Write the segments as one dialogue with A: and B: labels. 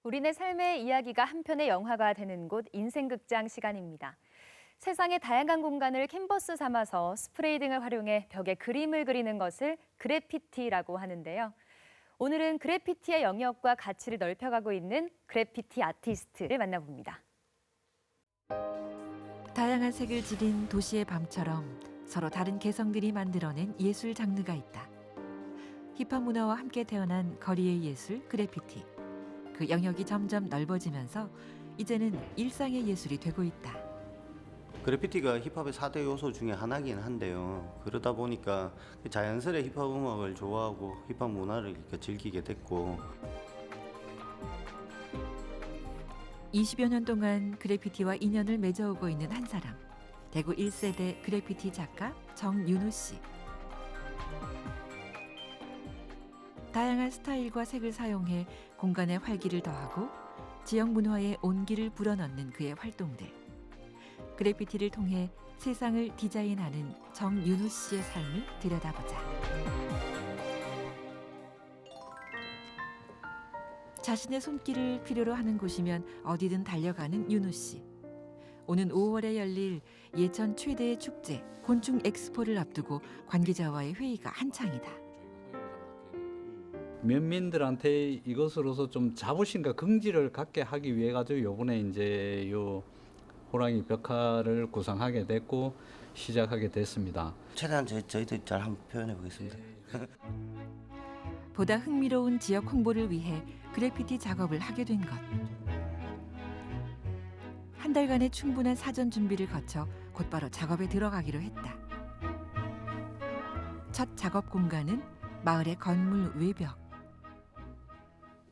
A: 우리네 삶의 이야기가 한 편의 영화가 되는 곳 인생극장 시간입니다. 세상의 다양한 공간을 캔버스 삼아서 스프레이 등을 활용해 벽에 그림을 그리는 것을 그래피티라고 하는데요. 오늘은 그래피티의 영역과 가치를 넓혀가고 있는 그래피티 아티스트를 만나봅니다.
B: 다양한 색을 지닌 도시의 밤처럼 서로 다른 개성들이 만들어낸 예술 장르가 있다. 힙합 문화와 함께 태어난 거리의 예술 그래피티. 그 영역이 점점 넓어지면서 이제는 일상의 예술이 되고 있다.
C: 그래피티가 힙합의 4대 요소 중에 하나긴 한데요. 그러다 보니까 자연스레 힙합 음악을 좋아하고 힙합 문화를 이렇게 즐기게 됐고
B: 20여 년 동안 그래피티와 인연을 맺어오고 있는 한 사람. 대구 1세대 그래피티 작가 정윤우 씨. 다양한 스타일과 색을 사용해 공간에 활기를 더하고 지역 문화의 온기를 불어넣는 그의 활동들. 그래피티를 통해 세상을 디자인하는 정윤우 씨의 삶을 들여다보자. 자신의 손길을 필요로 하는 곳이면 어디든 달려가는 윤우 씨. 오는 5월에 열릴 예천 최대의 축제 곤충 엑스포를 앞두고 관계자와의 회의가 한창이다.
D: 면민들한테 이것으로서 좀 자부심과 긍지를 갖게 하기 위해 가지고 요번에 이제 요 호랑이 벽화를 구상하게 됐고 시작하게 됐습니다.
C: 최대한 저희들 잘 한번 표현해 보겠습니다.
B: 보다 흥미로운 지역 홍보를 위해 그래피티 작업을 하게 된 것. 한 달간의 충분한 사전 준비를 거쳐 곧바로 작업에 들어가기로 했다. 첫 작업 공간은 마을의 건물 외벽.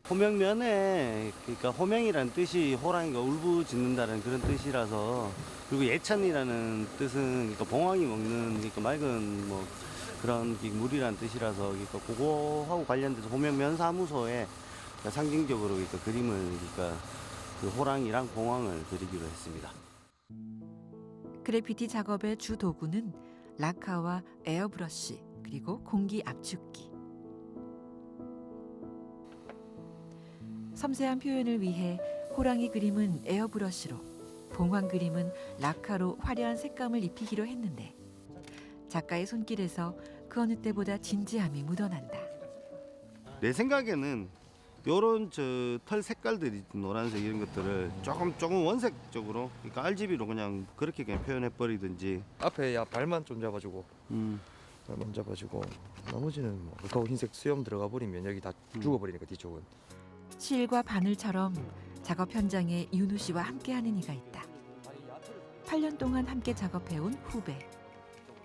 C: 호명면에 그러니까 호명이라는 뜻이 호랑이가 울부짖는다는 그런 뜻이라서 그리고 예천이라는 뜻은 그러니까 봉황이 먹는 그러니까 맑은 뭐 그런 물이라는 뜻이라서 그러니까 그거하고 관련돼서 호명면 사무소에 그러니까 상징적으로 그러니까 그림을 그러니까 그 호랑이랑 봉황을 그리기로 했습니다.
B: 그래피티 작업의 주 도구는 라카와 에어브러쉬 그리고 공기 압축기. 섬세한 표현을 위해 호랑이 그림은 에어브러쉬로, 봉황 그림은 라카로 화려한 색감을 입히기로 했는데 작가의 손길에서 그 어느 때보다 진지함이 묻어난다.
C: 내 생각에는 요런 저 털 색깔들이 노란색 이런 것들을 조금 원색적으로 그러니까 RGB로 그냥 그렇게 그냥 표현해 버리든지
E: 앞에 발만 좀 잡아주고 발만 잡아주고 나머지는 뭐 그거 흰색 수염 들어가 버리면 여기 다 죽어버리니까 뒤쪽은.
B: 실과 바늘처럼 작업 현장에 윤우 씨와 함께하는 이가 있다. 8년 동안 함께 작업해온 후배.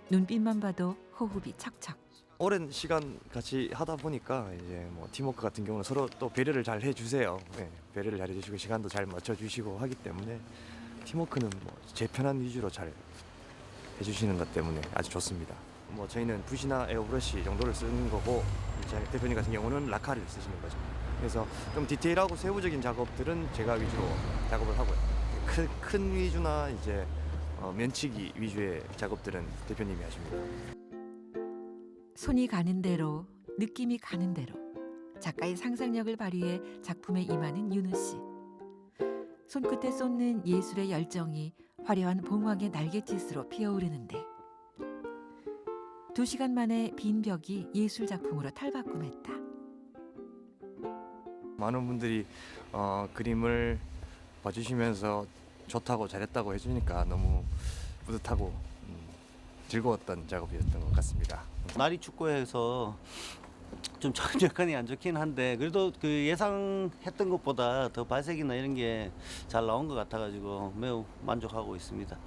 B: 눈빛만 봐도 호흡이 척척.
E: 오랜 시간 같이 하다 보니까 이제 뭐 팀워크 같은 경우는 서로 또 배려를 잘 해주세요. 네, 배려를 잘 해주시고 시간도 잘 맞춰주시고 하기 때문에 팀워크는 뭐 제 편한 위주로 잘 해주시는 것 때문에 아주 좋습니다. 뭐 저희는 붓이나 에어브러쉬 정도를 쓰는 거고 이제 대표님 같은 경우는 라카를 쓰시는 거죠. 그래서 좀 디테일하고 세부적인 작업들은 제가 위주로 작업을 하고요. 큰 위주나 이제 면치기 위주의 작업들은 대표님이 하십니다.
B: 손이 가는 대로, 느낌이 가는 대로 작가의 상상력을 발휘해 작품에 임하는 윤우 씨. 손끝에 쏟는 예술의 열정이 화려한 봉황의 날갯짓으로 피어오르는데 2시간 만에 빈 벽이 예술 작품으로 탈바꿈했다.
E: 많은 분들이 그림을 봐주시면서 좋다고 잘했다고 해주니까 너무 뿌듯하고 즐거웠던 작업이었던 것 같습니다.
C: 날이 춥고 해서 좀 여건이 안 좋긴 한데 그래도 그 예상했던 것보다 더 발색이나 이런 게 잘 나온 것 같아가지고 매우 만족하고 있습니다.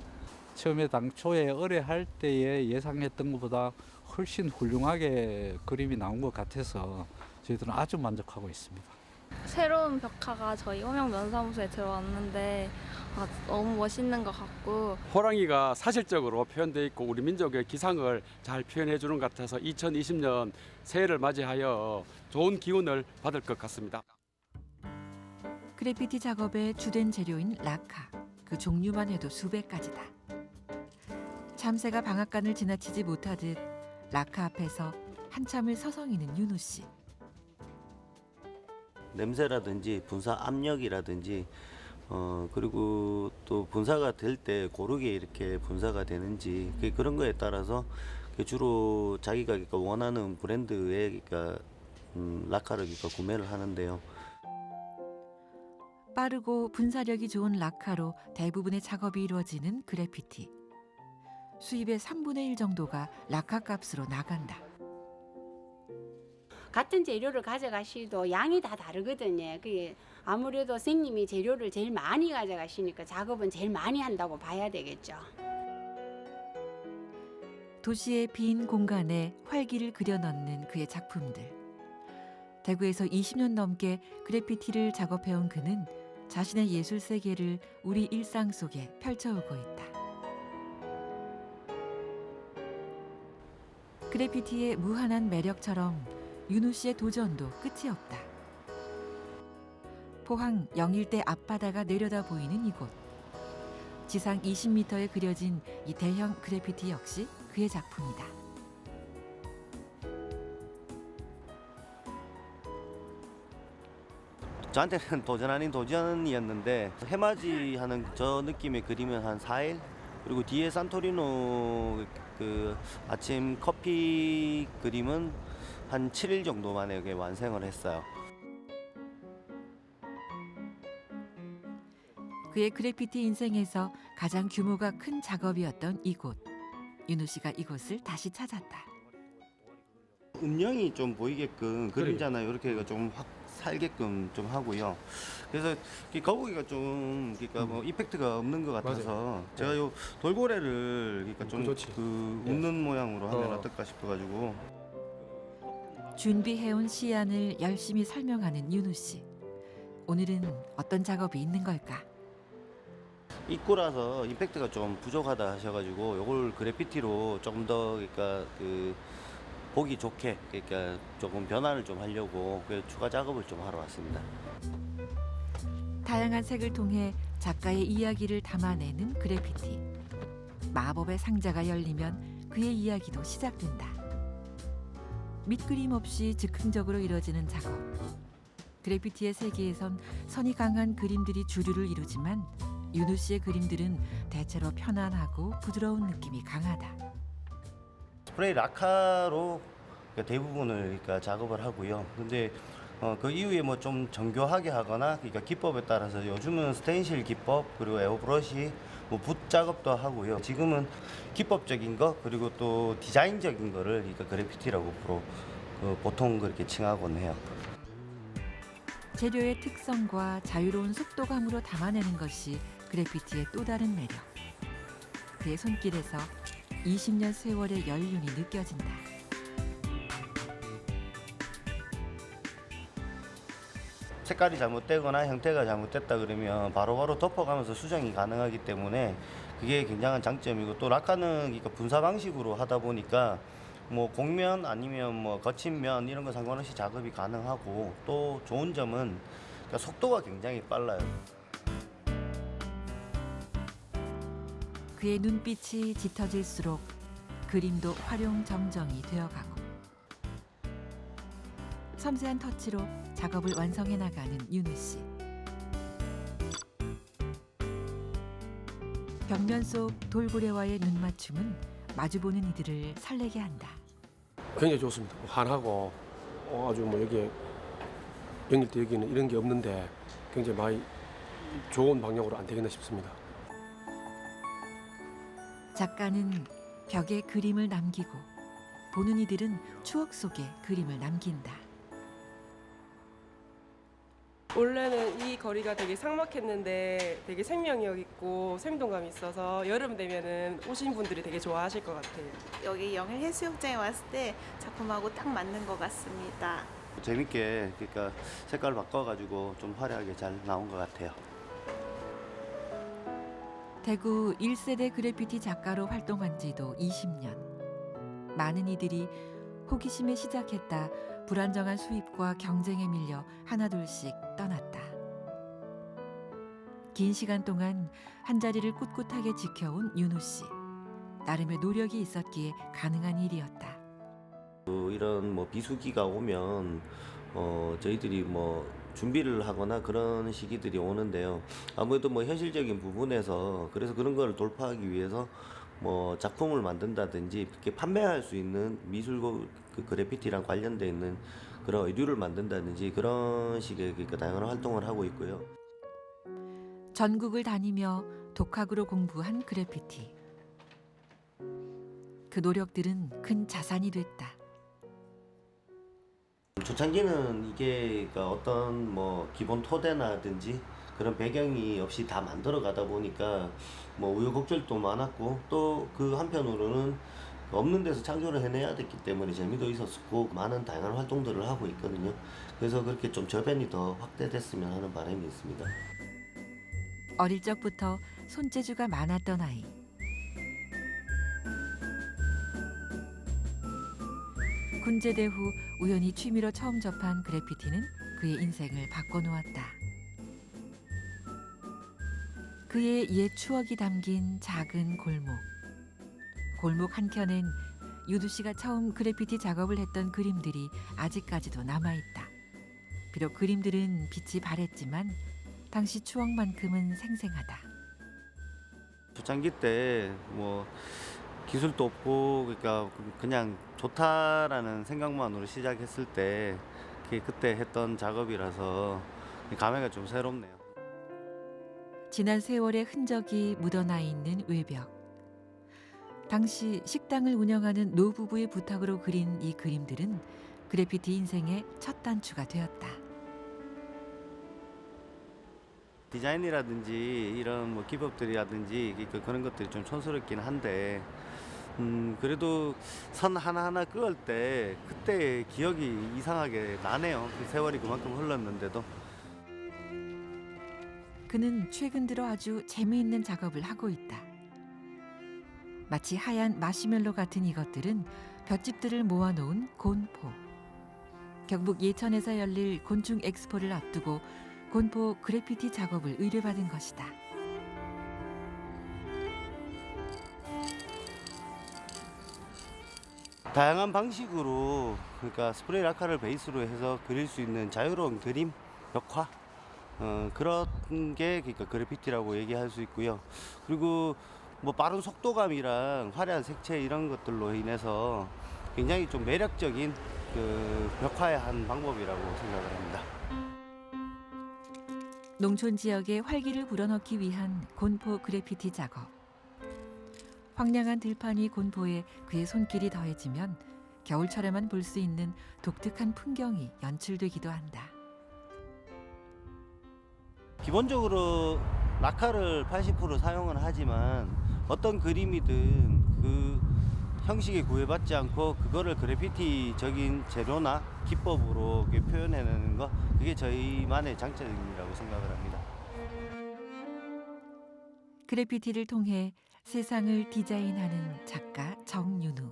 D: 처음에 당초에 의뢰할 때에 예상했던 것보다 훨씬 훌륭하게 그림이 나온 것 같아서 저희들은 아주 만족하고 있습니다.
F: 새로운 벽화가 저희 호명 면사무소에 들어왔는데 너무 멋있는 것 같고
G: 호랑이가 사실적으로 표현되어 있고 우리 민족의 기상을 잘 표현해 주는 것 같아서 2020년 새해를 맞이하여 좋은 기운을 받을 것 같습니다.
B: 그래피티 작업의 주된 재료인 라카. 그 종류만 해도 수백 가지다. 참새가 방앗간을 지나치지 못하듯 라카 앞에서 한참을 서성이는 윤우 씨.
C: 냄새라든지 분사 압력이라든지 그리고 또 분사가 될 때 고르게 이렇게 분사가 되는지 그런 거에 따라서 주로 자기가 그러니까 원하는 브랜드의 그러니까 라카를 그러니까 구매를 하는데요.
B: 빠르고 분사력이 좋은 라카로 대부분의 작업이 이루어지는 그래피티. 수입의 3분의 1 정도가 라카 값으로 나간다.
H: 같은 재료를 가져가시도 양이 다 다르거든요. 그게 아무래도 선생님이 재료를 제일 많이 가져가시니까 작업은 제일 많이 한다고 봐야 되겠죠.
B: 도시의 빈 공간에 활기를 그려넣는 그의 작품들. 대구에서 20년 넘게 그래피티를 작업해온 그는 자신의 예술 세계를 우리 일상 속에 펼쳐오고 있다. 그래피티의 무한한 매력처럼 윤우 씨의 도전도 끝이 없다. 포항 영일대 앞바다가 내려다 보이는 이곳. 지상 20m에 그려진 이 대형 그래피티 역시 그의 작품이다.
C: 저한테는 도전 아닌 도전이었는데 해맞이하는 저 느낌의 그림은 한 4일 그리고 뒤에 산토리노 그 아침 커피 그림은 한 7일 정도 만에 이렇게 완성을 했어요.
B: 그의 그래피티 인생에서 가장 규모가 큰 작업이었던 이곳. 윤우 씨가 이곳을 다시 찾았다.
C: 음영이 좀 보이게끔 그림자나 이렇게 좀 확 살게끔 좀 하고요. 그래서 이 거북이가 좀 그러니까 뭐 이펙트가 없는 것 같아서 제가 요 돌고래를 그러니까 좀 그 웃는 모양으로 하면 어떨까 싶어가지고.
B: 준비해온 시안을 열심히 설명하는 윤우 씨. 오늘은 어떤 작업이 있는 걸까?
C: 입구라서 임팩트가 좀 부족하다 하셔가지고 요걸 그래피티로 조금 더 그러니까 그 보기 좋게 그러니까 조금 변화를 좀 하려고 추가 작업을 좀 하러 왔습니다.
B: 다양한 색을 통해 작가의 이야기를 담아내는 그래피티. 마법의 상자가 열리면 그의 이야기도 시작된다. 밑그림 없이 즉흥적으로 이뤄지는 작업. 그래피티의 세계에선 선이 강한 그림들이 주류를 이루지만 윤우 씨의 그림들은 대체로 편안하고 부드러운 느낌이 강하다.
C: 스프레이 라카로 대부분을 그러니까 작업을 하고요. 근데 그 이후에 뭐 좀 정교하게 하거나 그러니까 기법에 따라서 요즘은 스테인실 기법 그리고 에어브러시 뭐 붓 작업도 하고요. 지금은 기법적인 거 그리고 또 디자인적인 거를 그러니까 그래피티라고 보통 그렇게 칭하곤 해요.
B: 재료의 특성과 자유로운 속도감으로 담아내는 것이 그래피티의 또 다른 매력. 그의 손길에서 20년 세월의 연륜이 느껴진다.
C: 색깔이 잘못되거나 형태가 잘못됐다 그러면 바로바로 덮어가면서 수정이 가능하기 때문에 그게 굉장한 장점이고 또 라카는 그러니까 분사 방식으로 하다 보니까 뭐 곡면 아니면 뭐 거친 면 이런 거 상관없이 작업이 가능하고 또 좋은 점은 그러니까 속도가 굉장히 빨라요.
B: 그의 눈빛이 짙어질수록 그림도 활용정정이 되어가고 섬세한 터치로 작업을 완성해 나가는 윤우 씨. 벽면 속 돌고래와의 눈맞춤은 마주보는 이들을 설레게 한다.
I: 굉장히 좋습니다. 환하고 아주 뭐 여기 영일대 여기는 이런 게 없는데 굉장히 많이 좋은 방향으로 안 되겠나 싶습니다.
B: 작가는 벽에 그림을 남기고 보는 이들은 추억 속에 그림을 남긴다.
J: 원래는 이 거리가 되게 삭막했는데 되게 생명력 있고 생동감이 있어서 여름 되면은 오신 분들이 되게 좋아하실 것 같아요.
K: 여기 영일 해수욕장에 왔을 때 작품하고 딱 맞는 것 같습니다.
C: 재밌게 그러니까 색깔을 바꿔가지고 좀 화려하게 잘 나온 것 같아요.
B: 대구 1세대 그래피티 작가로 활동한 지도 20년. 많은 이들이 호기심에 시작했다 불안정한 수입과 경쟁에 밀려 하나둘씩 떠났다. 긴 시간 동안 한자리를 꿋꿋하게 지켜온 윤우 씨. 나름의 노력이 있었기에 가능한 일이었다.
C: 이런 뭐 비수기가 오면 저희들이 뭐 준비를 하거나 그런 시기들이 오는데요. 아무래도 뭐 현실적인 부분에서 그래서 그런 걸 돌파하기 위해서 뭐 작품을 만든다든지 이렇게 판매할 수 있는 미술 그 그래피티랑 관련돼 있는 그런 의류를 만든다든지 그런 식의 그러니까 다양한 활동을 하고 있고요.
B: 전국을 다니며 독학으로 공부한 그래피티. 그 노력들은 큰 자산이 됐다.
C: 초창기는 이게 그러니까 어떤 뭐 기본 토대나든지 그런 배경이 없이 다 만들어 가다 보니까 뭐 우여곡절도 많았고 또 그 한편으로는 없는 데서 창조를 해내야 됐기 때문에 재미도 있었고 많은 다양한 활동들을 하고 있거든요. 그래서 그렇게 좀 저변이 더 확대됐으면 하는 바람이 있습니다.
B: 어릴 적부터 손재주가 많았던 아이. 군제대 후 우연히 취미로 처음 접한 그래피티는 그의 인생을 바꿔놓았다. 그의 옛 추억이 담긴 작은 골목. 골목 한켠엔 유두 씨가 처음 그래피티 작업을 했던 그림들이 아직까지도 남아있다. 비록 그림들은 빛이 바랬지만 당시 추억만큼은 생생하다.
C: 초창기 때 뭐 기술도 없고 그러니까 그냥 좋다라는 생각만으로 시작했을 때 그때 했던 작업이라서 감회가 좀 새롭네요.
B: 지난 세월의 흔적이 묻어나 있는 외벽. 당시 식당을 운영하는 노부부의 부탁으로 그린 이 그림들은 그래피티 인생의 첫 단추가 되었다.
C: 디자인이라든지 이런 뭐 기법들이라든지 그런 것들이 좀 촌스럽긴 한데 그래도 선 하나하나 그을 때 그때의 기억이 이상하게 나네요. 그 세월이 그만큼 흘렀는데도.
B: 그는 최근 들어 아주 재미있는 작업을 하고 있다. 마치 하얀 마시멜로 같은 이것들은 볏짚들을 모아놓은 곤포. 경북 예천에서 열릴 곤충 엑스포를 앞두고 곤포 그래피티 작업을 의뢰받은 것이다.
C: 다양한 방식으로 그러니까 스프레이 라카를 베이스로 해서 그릴 수 있는 자유로운 그림, 벽화 그런 게 그러니까 그래피티라고 얘기할 수 있고요. 그리고 뭐 빠른 속도감이랑 화려한 색채 이런 것들로 인해서 굉장히 좀 매력적인 그 벽화의 한 방법이라고 생각을 합니다.
B: 농촌 지역의 활기를 불어넣기 위한 곤포 그래피티 작업. 황량한 들판이 곤포에 그의 손길이 더해지면 겨울철에만 볼 수 있는 독특한 풍경이 연출되기도 한다.
C: 기본적으로 라카를 80% 사용은 하지만 어떤 그림이든 그 형식에 구애받지 않고 그거를 그래피티적인 재료나 기법으로 표현해내는 거 그게 저희만의 장점이라고 생각을 합니다.
B: 그래피티를 통해 세상을 디자인하는 작가 정윤우.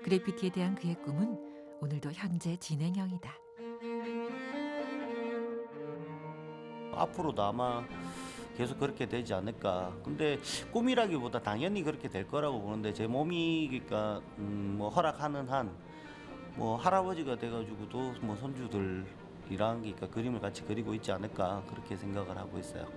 B: 그래피티에 대한 그의 꿈은 오늘도 현재 진행형이다.
C: 앞으로도 아마 계속 그렇게 되지 않을까. 근데 꿈이라기보다 당연히 그렇게 될 거라고 보는데 제 몸이 그러니까 뭐 허락하는 한 뭐 할아버지가 돼가지고도 뭐 손주들이랑 그러니까 그림을 같이 그리고 있지 않을까 그렇게 생각을 하고 있어요.